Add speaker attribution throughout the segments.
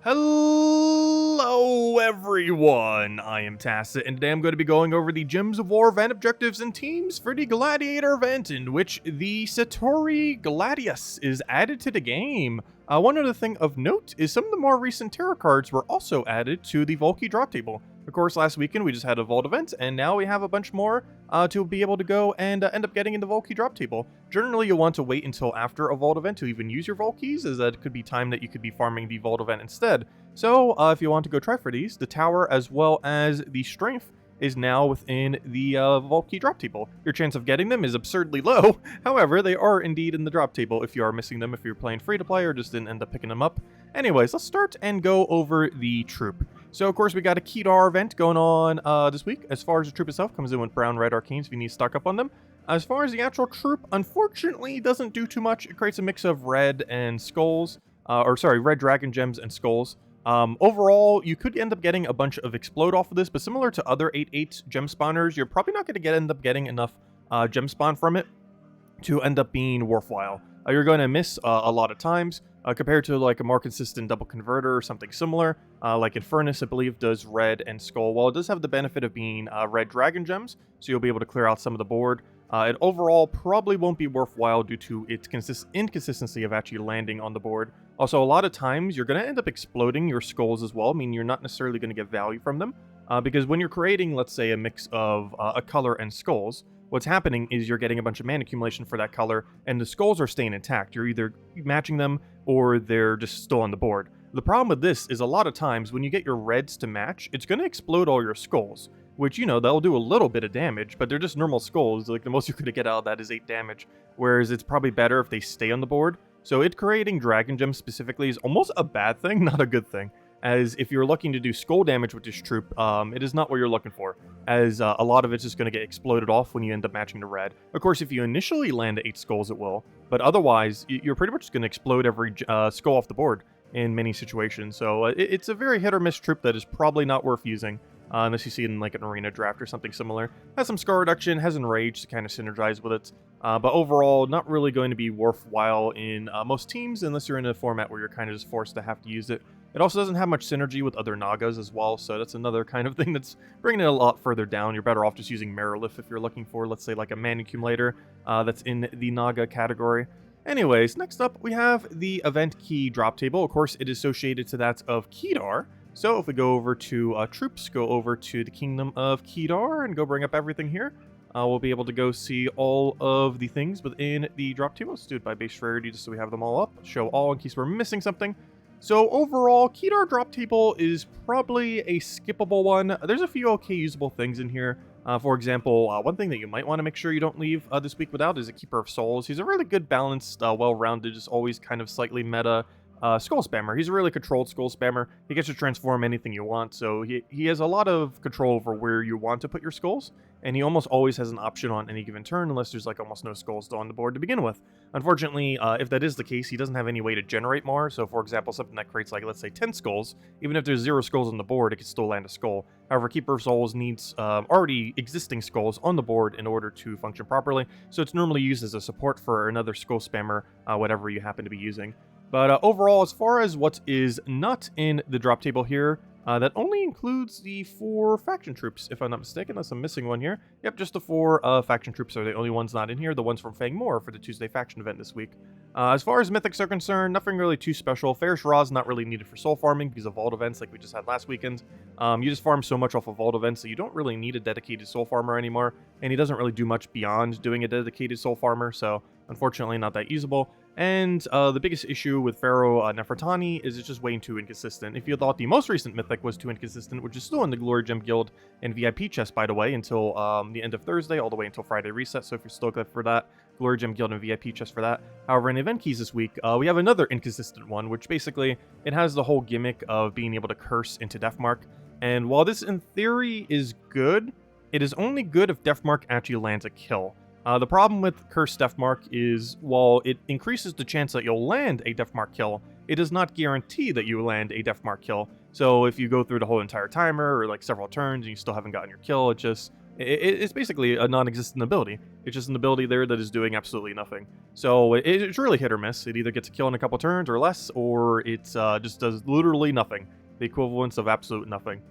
Speaker 1: Hello everyone, I am Tacit, and today I'm going to be going over the Gems of War event objectives and teams for the Gladiator event, in which the Setauri Gladius is added to the game. One other thing of note is some of the more recent tarot cards were also added to the Volkey drop table. Of course, last weekend we just had a Vault event, and now we have a bunch more to be able to go and end up getting in the Volkey drop table. Generally, you'll want to wait until after a Vault event to even use your Volkeys, as that could be time that you could be farming the Vault event instead. So, if you want to go try for these, the Tower as well as the Strength is now within the Volkey drop table. Your chance of getting them is absurdly low. However, they are indeed in the drop table if you are missing them, if you're playing free-to-play or just didn't end up picking them up. Anyways, let's start and go over the troop. So, of course, we got a Khetar event going on this week. As far as the troop itself, comes in with brown, red arcanes if you need to stock up on them. As far as the actual troop, unfortunately, doesn't do too much. It creates a mix of red and skulls, red dragon gems and skulls. Overall, you could end up getting a bunch of explode off of this, but similar to other 8/8 gem spawners, you're probably not going to end up getting enough gem spawn from it to end up being worthwhile. You're going to miss a lot of times compared to like a more consistent double converter or something similar. Like Infernus, I believe, does red and skull. While it does have the benefit of being red dragon gems, so you'll be able to clear out some of the board. It overall probably won't be worthwhile due to its inconsistency of actually landing on the board. Also, a lot of times you're going to end up exploding your skulls as well, meaning you're not necessarily going to get value from them. Because when you're creating, let's say, a mix of a color and skulls, what's happening is you're getting a bunch of mana accumulation for that color, and the skulls are staying intact. You're either matching them or they're just still on the board. The problem with this is a lot of times when you get your reds to match, it's going to explode all your skulls. Which, you know, they'll do a little bit of damage, but they're just normal skulls. Like, the most you could get out of that is 8 damage. Whereas it's probably better if they stay on the board. So it creating Dragon Gems specifically is almost a bad thing, not a good thing. As if you're looking to do skull damage with this troop, it is not what you're looking for. As a lot of it's just going to get exploded off when you end up matching the red. Of course, if you initially land 8 skulls, it will. But otherwise, you're pretty much going to explode every skull off the board in many situations. So it's a very hit or miss troop that is probably not worth using. Unless you see it in like an arena draft or something similar. Has some scar reduction, has enrage to kind of synergize with it. But overall, not really going to be worthwhile in most teams unless you're in a format where you're kind of just forced to have to use it. It also doesn't have much synergy with other Nagas as well, so that's another kind of thing that's bringing it a lot further down. You're better off just using Merilith if you're looking for, let's say, like a mana accumulator that's in the Naga category. Anyways, next up we have the event key drop table. Of course, it is associated to that of Khetar. So if we go over to troops, go over to the Kingdom of Khetar and go bring up everything here, we'll be able to go see all of the things within the drop table. Let's do it by base rarity just so we have them all up. Show all in case we're missing something. So overall, Khetar drop table is probably a skippable one. There's a few okay usable things in here. For example, one thing that you might want to make sure you don't leave this week without is a Keeper of Souls. He's a really good balanced, well-rounded, just always kind of slightly meta skull spammer. He's a really controlled skull spammer. He gets to transform anything you want, so he has a lot of control over where you want to put your skulls, and he almost always has an option on any given turn unless there's like almost no skulls on the board to begin with. Unfortunately, if that is the case, he doesn't have any way to generate more. So for example, something that creates like, let's say 10 skulls, even if there's 0 skulls on the board, it can still land a skull. However, Keeper of Souls needs already existing skulls on the board in order to function properly, so it's normally used as a support for another skull spammer, whatever you happen to be using. But overall, as far as what is not in the drop table here, that only includes the 4 faction troops, if I'm not mistaken, unless I'm missing one here. Yep, just the 4 faction troops are the only ones not in here, the ones from Fang Moor for the Tuesday faction event this week. As far as mythics are concerned, nothing really too special. Ferris Ra is not really needed for soul farming because of vault events like we just had last weekend. You just farm so much off of vault events that you don't really need a dedicated soul farmer anymore, and he doesn't really do much beyond doing a dedicated soul farmer, so unfortunately not that usable. And the biggest issue with Pharaoh Nefertani is it's just way too inconsistent. If you thought the most recent mythic was too inconsistent, which is still in the Glory Gem Guild and VIP chest, by the way, until the end of Thursday, all the way until Friday reset, so if you're still good for that, Glory Gem Guild and VIP chest for that. However, in event keys this week, we have another inconsistent one, which basically, it has the whole gimmick of being able to curse into Deathmark. And while this in theory is good, it is only good if Deathmark actually lands a kill. The problem with Cursed Deathmark is, while it increases the chance that you'll land a Deathmark kill, it does not guarantee that you land a Deathmark kill. So if you go through the whole entire timer, or like several turns, and you still haven't gotten your kill, it just It's basically a non-existent ability. It's just an ability there that is doing absolutely nothing. So it's really hit or miss. It either gets a kill in a couple turns or less, or it just does literally nothing. The equivalence of absolute nothing.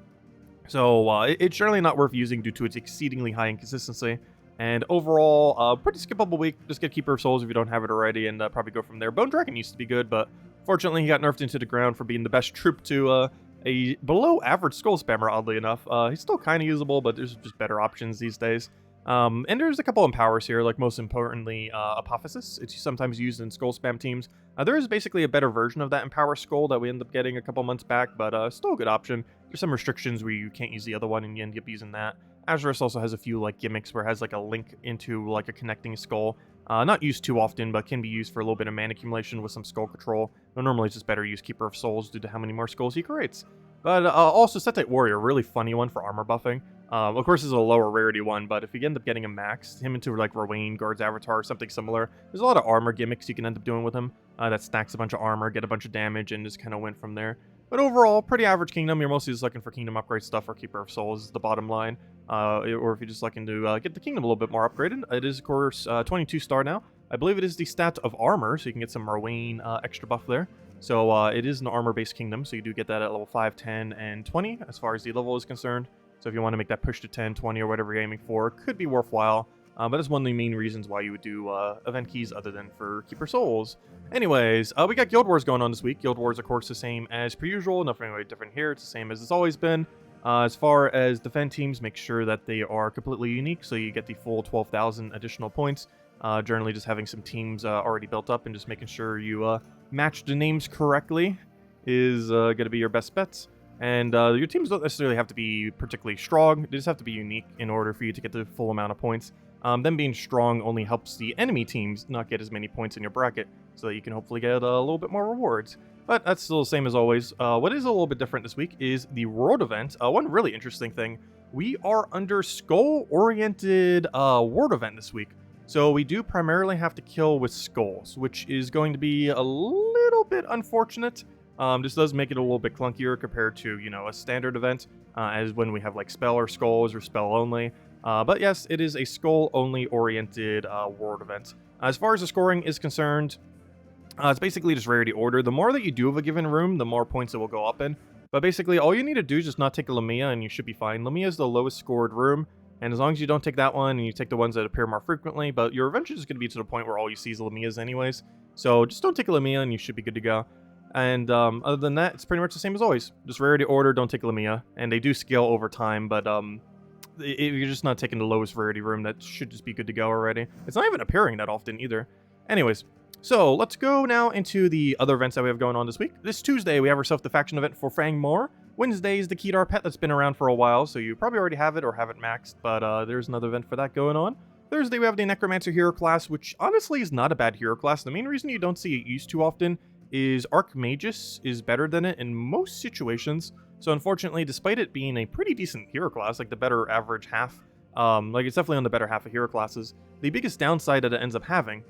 Speaker 1: So it's generally not worth using due to its exceedingly high inconsistency. And overall, pretty skippable week. Just get Keeper of Souls if you don't have it already, and probably go from there. Bone Dragon used to be good, but fortunately he got nerfed into the ground for being the best troop to a below-average Skull Spammer, oddly enough. He's still kind of usable, but there's just better options these days. And there's a couple empowers here, like most importantly, Apophysis. It's sometimes used in Skull Spam teams. There is basically a better version of that Empower Skull that we ended up getting a couple months back, but still a good option. There's some restrictions where you can't use the other one, and you end up using that. Azurus also has a few like gimmicks where it has like a link into like a connecting skull. Not used too often, but can be used for a little bit of mana accumulation with some skull control. But normally it's just better to use Keeper of Souls due to how many more skulls he creates. But also Setite Warrior, really funny one for armor buffing. Of course, this is a lower rarity one, but if you end up getting him maxed, him into like Rowain, Guard's Avatar, or something similar, there's a lot of armor gimmicks you can end up doing with him that stacks a bunch of armor, get a bunch of damage, and just kind of win from there. But overall, pretty average kingdom. You're mostly just looking for kingdom upgrade stuff or Keeper of Souls is the bottom line. Or if you're just looking to get the kingdom a little bit more upgraded, it is, of course, 22 star now. I believe it is the stat of armor, so you can get some Rowain extra buff there. So it is an armor-based kingdom, so you do get that at level 5, 10, and 20 as far as the level is concerned. So if you want to make that push to 10, 20, or whatever you're aiming for, it could be worthwhile. But that's one of the main reasons why you would do event keys other than for Keeper Souls. Anyways, we got Guild Wars going on this week. Guild Wars, of course, the same as per usual. Nothing really different here. It's the same as it's always been. As far as defend teams, make sure that they are completely unique, so you get the full 12,000 additional points. Generally just having some teams already built up and just making sure you match the names correctly is going to be your best bets. And your teams don't necessarily have to be particularly strong. They just have to be unique in order for you to get the full amount of points. Them being strong only helps the enemy teams not get as many points in your bracket, so that you can hopefully get a little bit more rewards. But that's still the same as always. What is a little bit different this week is the World event. One really interesting thing, we are under skull-oriented World event this week. So we do primarily have to kill with skulls, which is going to be a little bit unfortunate. This does make it a little bit clunkier compared to, you know, a standard event, as when we have like spell or skulls or spell only. But yes, it is a skull-only oriented world event. As far as the scoring is concerned, it's basically just rarity order. The more that you do of a given room, the more points it will go up in. But basically, all you need to do is just not take a Lamia, and you should be fine. Lamia is the lowest scored room, and as long as you don't take that one, and you take the ones that appear more frequently, but you're eventually just going to be to the point where all you see is Lamias anyways. So just don't take a Lamia, and you should be good to go. And other than that, it's pretty much the same as always. Just rarity order, don't take a Lamia. And they do scale over time, but if you're just not taking the lowest rarity room, that should just be good to go already. It's not even appearing that often either. Anyways, so let's go now into the other events that we have going on this week. This Tuesday, we have ourselves the faction event for Fang Moor. Wednesday is the Khetar pet that's been around for a while, so you probably already have it or have it maxed, but there's another event for that going on. Thursday, we have the Necromancer hero class, which honestly is not a bad hero class. The main reason you don't see it used too often is Archmagus is better than it in most situations. So unfortunately, despite it being a pretty decent hero class, like the better average half, like it's definitely on the better half of hero classes, the biggest downside that it ends up having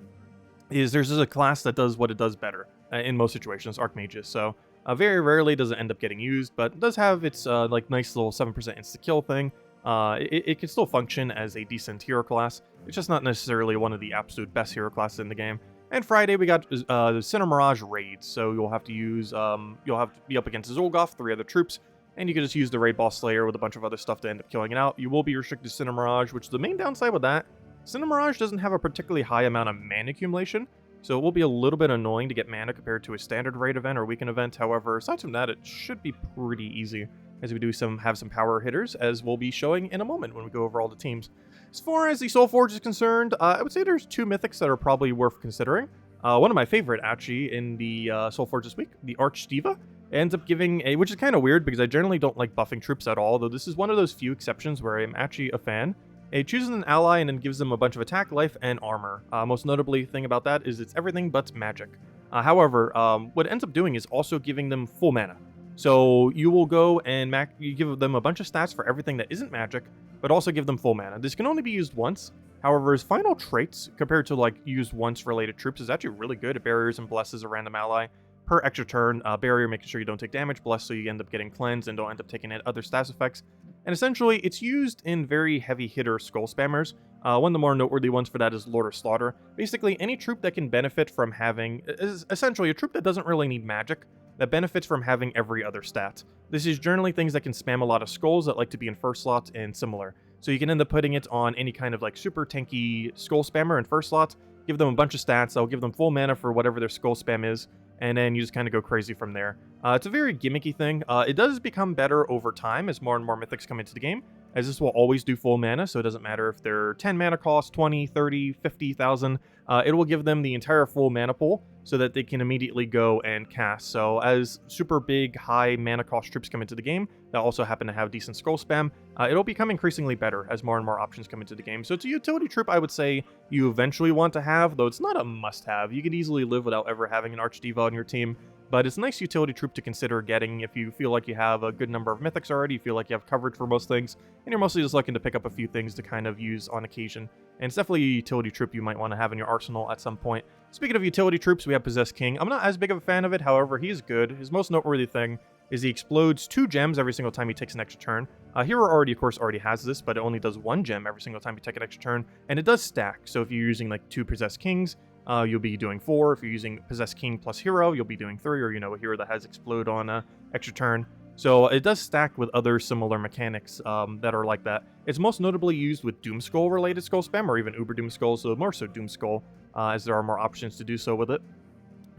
Speaker 1: is there's just a class that does what it does better in most situations, Archmagus. So very rarely does it end up getting used, but it does have its like nice little 7% insta-kill thing. It can still function as a decent hero class. It's just not necessarily one of the absolute best hero classes in the game. And Friday we got the Maraj raids, so you'll have to use you'll have to be up against Zolgoth, 3 other troops, and you can just use the raid boss Slayer with a bunch of other stuff to end up killing it out. You will be restricted to Maraj, which the main downside with that, Maraj doesn't have a particularly high amount of mana accumulation, so it will be a little bit annoying to get mana compared to a standard raid event or weekend event. However, aside from that, it should be pretty easy, as we do have some power hitters, as we'll be showing in a moment when we go over all the teams. As far as the Soulforge is concerned, I would say there's 2 mythics that are probably worth considering. One of my favorite, actually, in the Soulforge this week, the Archdiva, ends up giving a, which is kind of weird because I generally don't like buffing troops at all, though this is one of those few exceptions where I'm actually a fan. It chooses an ally and then gives them a bunch of attack, life, and armor. Most notably thing about that is it's everything but magic. However, what it ends up doing is also giving them full mana. So you will go and you give them a bunch of stats for everything that isn't magic, but also give them full mana. This can only be used once. However, his final traits, compared to like used once related troops, is actually really good. It barriers and blesses a random ally per extra turn. Barrier, making sure you don't take damage. Bless, so you end up getting cleansed and don't end up taking other stats effects. and essentially it's used in very heavy hitter skull spammers. One of the more noteworthy ones for that is Lord of Slaughter. Basically, any troop that can benefit from having, is essentially a troop that doesn't really need magic, that benefits from having every other stat. This is generally things that can spam a lot of skulls that like to be in first slot and similar. So you can end up putting it on any kind of like super tanky skull spammer in first slot, give them a bunch of stats, that'll give them full mana for whatever their skull spam is, and then you just kind of go crazy from there. It's a very gimmicky thing. It does become better over time as more and more mythics come into the game, as this will always do full mana, so it doesn't matter if they're 10 mana cost, 20, 30, 50,000. It will give them the entire full mana pool so that they can immediately go and cast. So as super big, high mana cost troops come into the game that also happen to have decent skull spam, it'll become increasingly better as more and more options come into the game. So it's a utility troop I would say you eventually want to have, though it's not a must-have. You could easily live without ever having an Archdiva on your team, but it's a nice utility troop to consider getting if you feel like you have a good number of mythics already, you feel like you have coverage for most things, and you're mostly just looking to pick up a few things to kind of use on occasion. And it's definitely a utility troop you might want to have in your arsenal at some point. Speaking of utility troops, we have Possessed King. I'm not as big of a fan of it, however, he's good. His most noteworthy thing is he explodes 2 gems every single time he takes an extra turn. Hero already, of course, already has this, but it only does 1 gem every single time you take an extra turn, and it does stack. So if you're using like 2 Possessed Kings, you'll be doing 4. If you're using Possessed King plus Hero, you'll be doing 3, or a hero that has Explode on a extra turn. So it does stack with other similar mechanics that are like that. It's most notably used with Doomskull related skull spam, or even Uber Doomskull, so more so Doomskull, as there are more options to do so with it.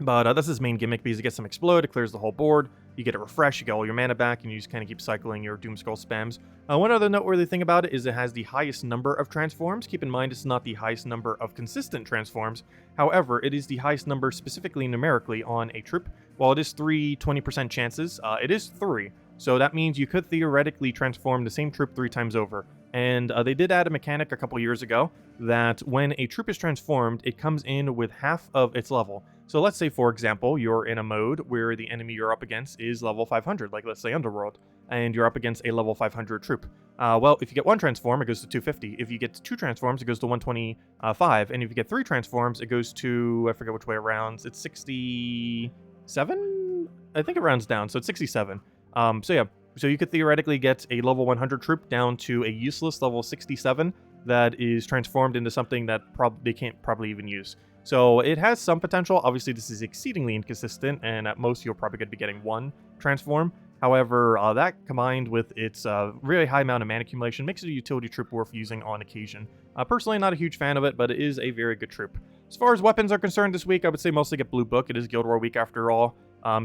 Speaker 1: But that's his main gimmick, because it gets some Explode, it clears the whole board, you get a refresh, you get all your mana back, and you just kind of keep cycling your Doomskull spams. One other noteworthy thing about it is it has the highest number of transforms. Keep in mind it's not the highest number of consistent transforms. However, it is the highest number specifically numerically on a troop. While it is 20% chances, it is 3. So that means you could theoretically transform the same troop 3 times over. And they did add a mechanic a couple years ago that when a troop is transformed, it comes in with half of its level. So let's say, for example, you're in a mode where the enemy you're up against is level 500, like let's say Underworld, and you're up against a level 500 troop. Well, if you get 1 transform, it goes to 250. If you get 2 transforms, it goes to 125. And if you get 3 transforms, it goes to, I forget which way it rounds, it's 67? I think it rounds down, so it's 67. So you could theoretically get a level 100 troop down to a useless level 67 that is transformed into something that they can't probably even use. So it has some potential. Obviously, this is exceedingly inconsistent, and at most, you're probably going to be getting 1 transform. However, that combined with its really high amount of mana accumulation makes it a utility troop worth using on occasion. Personally, not a huge fan of it, but it is a very good troop. As far as weapons are concerned this week, I would say mostly get Blue Book. It is Guild War week after all.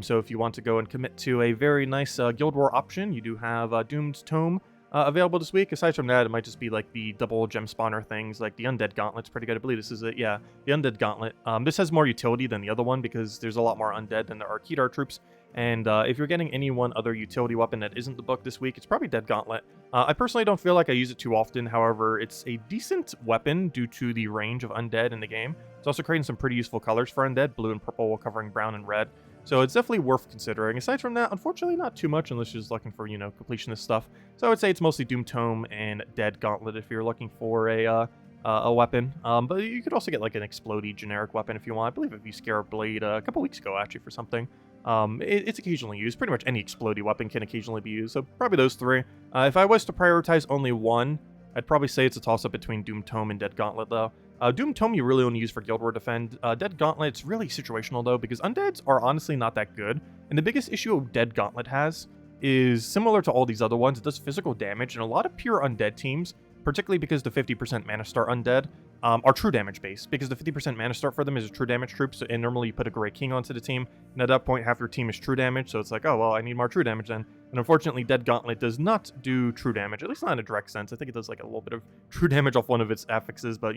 Speaker 1: So if you want to go and commit to a very nice Guild War option, you do have Doom's Tome available this week. Aside from that, it might just be like the double gem spawner things, like the Undead Gauntlet's pretty good. I believe this is it. Yeah, the Undead Gauntlet. This has more utility than the other one because there's a lot more undead than there are Khetar troops. And if you're getting any one other utility weapon that isn't the book this week, it's probably Dead Gauntlet. I personally don't feel like I use it too often. However, it's a decent weapon due to the range of undead in the game. It's also creating some pretty useful colors for undead, blue and purple while covering brown and red. So it's definitely worth considering. Aside from that, unfortunately not too much unless you're just looking for, completionist stuff. So I would say it's mostly Doom Tome and Dead Gauntlet if you're looking for a weapon. But you could also get like an Explodey generic weapon if you want. I believe if you Scarab Blade a couple weeks ago actually for something. It's occasionally used. Pretty much any Explodey weapon can occasionally be used. So probably those 3. If I was to prioritize only one, I'd probably say it's a toss-up between Doom Tome and Dead Gauntlet though. Doom Tome you really only use for Guild War Defend. Dead Gauntlet, it's really situational though, because undeads are honestly not that good. And the biggest issue Dead Gauntlet has is similar to all these other ones. It does physical damage, and a lot of pure undead teams, particularly because the 50% mana star undead, are true damage based, because the 50% mana start for them is a true damage troop, so, and normally you put a Grey King onto the team, and at that point half your team is true damage, so it's like, oh, well, I need more true damage then. And unfortunately, Dead Gauntlet does not do true damage, at least not in a direct sense. I think it does like a little bit of true damage off one of its affixes, but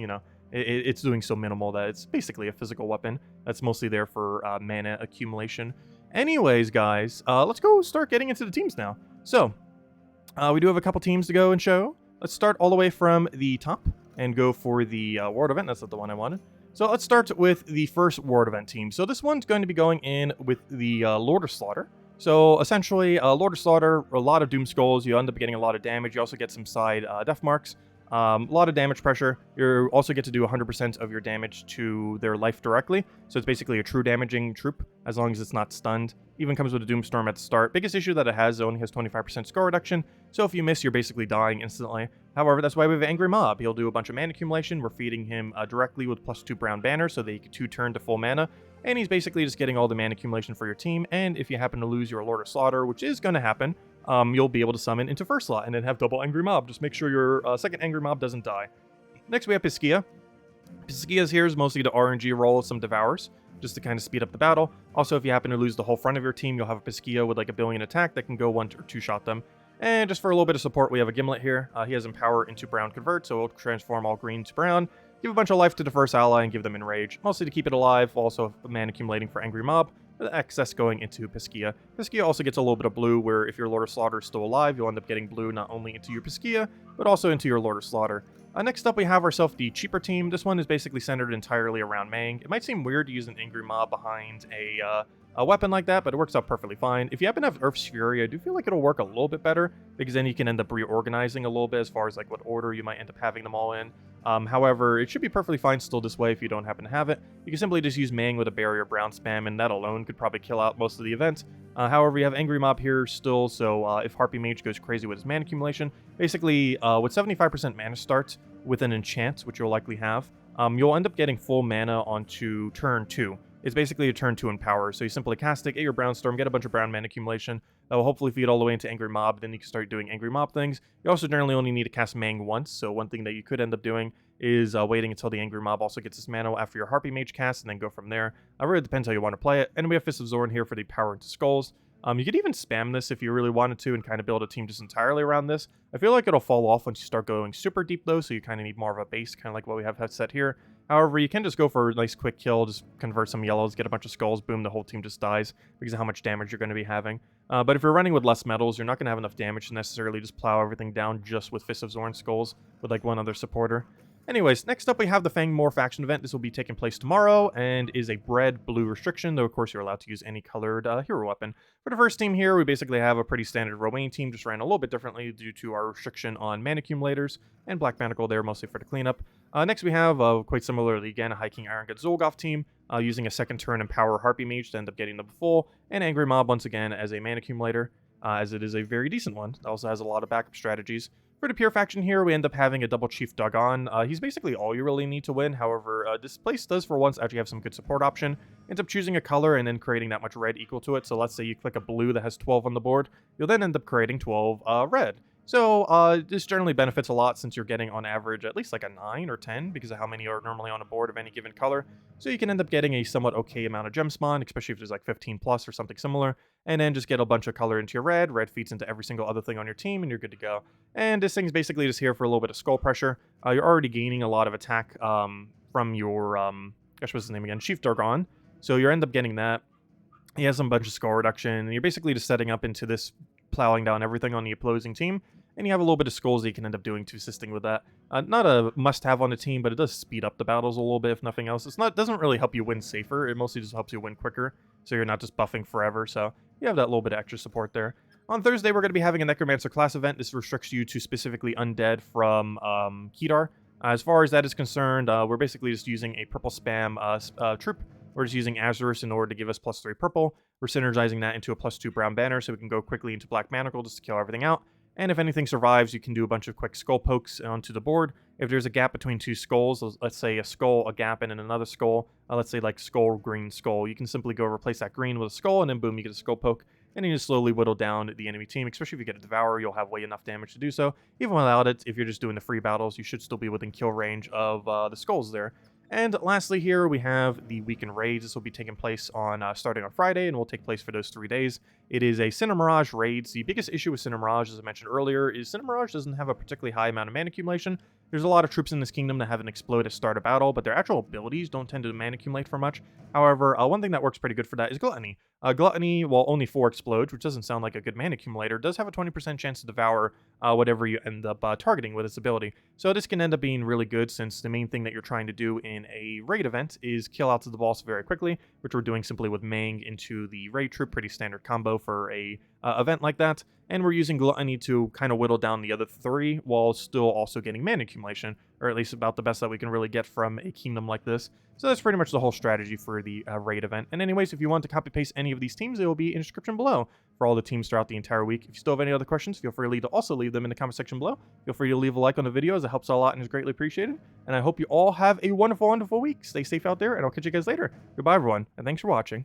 Speaker 1: it's doing so minimal that it's basically a physical weapon that's mostly there for mana accumulation. Anyways, guys, let's go start getting into the teams now. So, we do have a couple teams to go and show. Let's start all the way from the top and go for the World Event. That's not the one I wanted. So let's start with the first World Event team. So this one's going to be going in with the Lord of Slaughter. So essentially, Lord of Slaughter, a lot of Doom Skulls. You end up getting a lot of damage. You also get some side death marks. A lot of damage pressure. You also get to do 100% of your damage to their life directly, so it's basically a true damaging troop, as long as it's not stunned. Even comes with a Doomstorm at the start. Biggest issue that it has, it only has 25% score reduction, so if you miss, you're basically dying instantly. However, that's why we have Angry Mob. He'll do a bunch of mana accumulation. We're feeding him directly with +2 brown banner, so that he can 2-turn to full mana, and he's basically just getting all the mana accumulation for your team, and if you happen to lose your Lord of Slaughter, which is going to happen, you'll be able to summon into first slot and then have double Angry Mob. Just make sure your second Angry Mob doesn't die. Next, we have Piskia. Piskia's here is mostly to RNG roll some Devours, just to kind of speed up the battle. Also, if you happen to lose the whole front of your team, you'll have a Piskia with like a billion attack that can go 1 or 2 shot them. And just for a little bit of support, we have a Gimlet here. He has Empower into Brown Convert, so it'll transform all green to brown, give a bunch of life to the first ally, and give them Enrage. Mostly to keep it alive, also mana accumulating for Angry Mob, with excess going into Piskia. Piskia also gets a little bit of blue, where if your Lord of Slaughter is still alive, you'll end up getting blue not only into your Piskia, but also into your Lord of Slaughter. Next up, we have ourselves the cheaper team. This one is basically centered entirely around Mang. It might seem weird to use an Angry Mob behind a weapon like that, but it works out perfectly fine. If you happen to have Earth's Fury, I do feel like it'll work a little bit better, because then you can end up reorganizing a little bit as far as like what order you might end up having them all in. However, it should be perfectly fine still this way if you don't happen to have it. You can simply just use Mang with a Barrier Brown spam, and that alone could probably kill out most of the event. However, you have Angry Mob here still, so if Harpy Mage goes crazy with his mana accumulation, basically with 75% mana start with an enchant, which you'll likely have, you'll end up getting full mana onto turn 2. It's basically a turn 2 Empower, so you simply cast it, get your Brown Storm, get a bunch of brown mana accumulation. That will hopefully feed all the way into Angry Mob, then you can start doing Angry Mob things. You also generally only need to cast Mang once, so one thing that you could end up doing is waiting until the Angry Mob also gets its mana after your Harpy Mage cast, and then go from there. It really depends how you want to play it. And we have Fist of Zorn here for the Power into Skulls. You could even spam this if you really wanted to and kind of build a team just entirely around this. I feel like it'll fall off once you start going super deep though, so you kind of need more of a base, kind of like what we have set here. However, you can just go for a nice quick kill, just convert some yellows, get a bunch of skulls, boom, the whole team just dies because of how much damage you're going to be having. But if you're running with less metals, you're not going to have enough damage to necessarily just plow everything down just with Fist of Zorn skulls with like one other supporter. Anyways, next up we have the Fang Moor faction event. This will be taking place tomorrow and is a red blue restriction, though of course you're allowed to use any colored hero weapon. For the first team here, we basically have a pretty standard Romaine team, just ran a little bit differently due to our restriction on mana accumulators, and Black Manacle there mostly for the cleanup. Next we have, quite similarly again, a Hiking Iron Gut Zolgoth team, using a second turn Empower Harpy Mage to end up getting the full, and Angry Mob once again as a mana accumulator, as it is a very decent one. It also has a lot of backup strategies. For the pure faction here, we end up having a double Chief Dagon. He's basically all you really need to win. However, this place does for once actually have some good support option. Ends up choosing a color and then creating that much red equal to it. So let's say you click a blue that has 12 on the board. You'll then end up creating 12 red. So this generally benefits a lot since you're getting on average at least like a 9 or 10 because of how many are normally on a board of any given color. So you can end up getting a somewhat okay amount of gem spawn, especially if there's like 15 plus or something similar. And then just get a bunch of color into your red. Red feeds into every single other thing on your team and you're good to go. And this thing's basically just here for a little bit of skull pressure. You're already gaining a lot of attack from your, gosh, what's his name again? Chief Dagon. So you end up getting that. He has some bunch of skull reduction. And you're basically just setting up into this plowing down everything on the opposing team, and you have a little bit of skulls that you can end up doing to assisting with that. Not a must-have on the team, but it does speed up the battles a little bit, if nothing else. It doesn't really help you win safer, it mostly just helps you win quicker, so you're not just buffing forever, so you have that little bit of extra support there. On Thursday, we're going to be having a Necromancer class event. This restricts you to specifically undead from Khetar. As far as that is concerned, we're basically just using a purple spam troop. We're just using Azurus in order to give us +3 purple. We're synergizing that into a +2 brown banner so we can go quickly into Black Manacle just to kill everything out. And if anything survives, you can do a bunch of quick skull pokes onto the board. If there's a gap between two skulls, let's say a skull, a gap, and then another skull, let's say like skull, green, skull, you can simply go replace that green with a skull, and then boom, you get a skull poke. And you just slowly whittle down the enemy team, especially if you get a Devourer, you'll have way enough damage to do so. Even without it, if you're just doing the free battles, you should still be within kill range of the skulls there. And lastly here, we have the weekend raids. This will be taking place on starting on Friday, and will take place for those 3 days. It is a Cinder Mirage raids. The biggest issue with Cinder Mirage, as I mentioned earlier, is Cinder Mirage doesn't have a particularly high amount of mana accumulation. There's a lot of troops in this kingdom that have an explode at start of battle, but their actual abilities don't tend to mana accumulate for much. However, one thing that works pretty good for that is Gluttony. Gluttony, while only 4 explodes, which doesn't sound like a good mana accumulator, does have a 20% chance to devour whatever you end up targeting with its ability. So this can end up being really good since the main thing that you're trying to do in a raid event is kill out to the boss very quickly, which we're doing simply with Mang into the raid troop. Pretty standard combo for a event like that, and we're using Gluttony to kind of whittle down the other 3 while still also getting mana accumulation, or at least about the best that we can really get from a kingdom like this. So that's pretty much the whole strategy for the raid event. And anyways, if you want to copy paste any of these teams, it will be in the description below for all the teams throughout the entire week. If you still have any other questions, feel free to also leave them in the comment section below. Feel free to leave a like on the video, as it helps out a lot and is greatly appreciated. And I hope you all have a wonderful, wonderful week. Stay safe out there, and I'll catch you guys later. Goodbye, everyone, and thanks for watching.